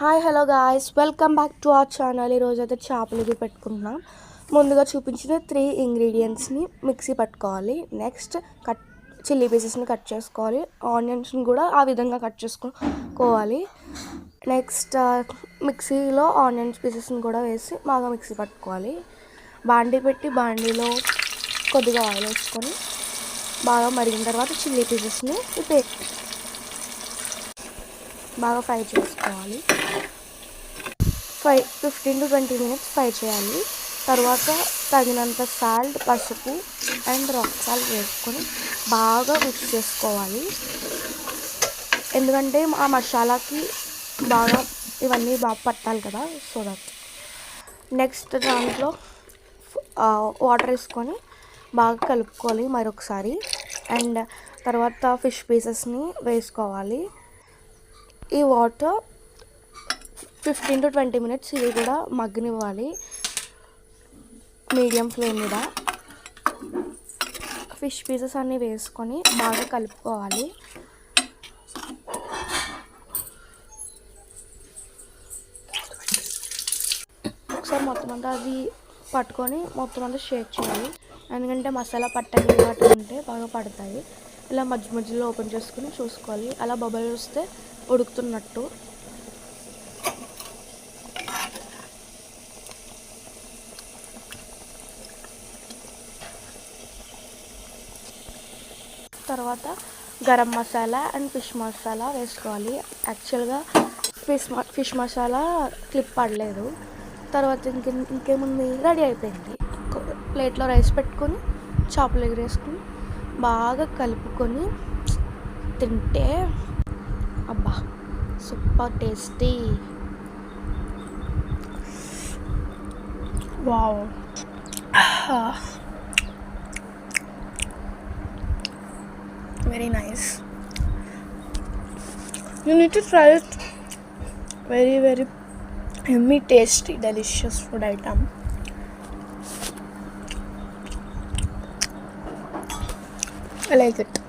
Hi hello guys, welcome back to our channel. ఈరోజైతే చేపలు పెట్టుకుంటున్నాం. ముందుగా చూపించిన 3 ఇంగ్రీడియంట్స్ని మిక్సీ పట్టుకోవాలి. నెక్స్ట్ చిల్లీ పీసెస్ని కట్ చేసుకోవాలి. ఆనియన్స్ని కూడా ఆ విధంగా కట్ చేసుకోవాలి. నెక్స్ట్ మిక్సీలో ఆనియన్స్ పీసెస్ని కూడా వేసి బాగా మిక్సీ పట్టుకోవాలి. బాండీ పెట్టి బాండీలో కొద్దిగా ఆయిల్ వేసుకొని బాగా మరిగిన తర్వాత చిల్లీ పీసెస్ని బాగా ఫ్రై చేసుకోవాలి. 15 to 20 minutes ఫ్రై చేయాలి. తర్వాత తగినంత సాల్ట్, పసుపు అండ్ రాక్ సాల్ట్ వేసుకొని బాగా మిక్స్ చేసుకోవాలి. ఎందుకంటే ఆ మసాలాకి బాగా ఇవన్నీ బాగా పట్టాలి కదా, సో దట్. నెక్స్ట్ దాంట్లో వాటర్ వేసుకొని బాగా కలుపుకోవాలి మరొకసారి. అండ్ తర్వాత ఫిష్ పీసెస్ని వేసుకోవాలి. ఈ వాటర్ 15 to 20 minutes ఇవి కూడా మగ్గనివ్వాలి మీడియం ఫ్లేమ్ మీద. ఫిష్ పీసెస్ అన్నీ వేసుకొని బాగా కలుపుకోవాలి. ఒకసారి మొత్తం అంతా అది పట్టుకొని మొత్తం అంతా షేక్ చేయాలి. ఎందుకంటే మసాలా పట్టని వాటి ఉంటే బాగా పడతాయి. ఇలా మధ్య మధ్యలో ఓపెన్ చేసుకుని చూసుకోవాలి. అలా బబుల్ వస్తే ఉడుకుతున్నట్టు. తర్వాత గరం మసాలా అండ్ ఫిష్ మసాలా వేసుకోవాలి. యాక్చువల్గా ఫిష్ మసాలా క్లిప్ పడలేదు. తర్వాత ఇంకేముంది, రెడీ అయిపోయింది. ప్లేట్లో రైస్ పెట్టుకొని చేపలు ఎగరేసుకొని బాగా కలుపుకొని తింటే అబ్బా super tasty. Wow, very nice. You need to try it. Very very yummy, tasty, delicious food item. I like it.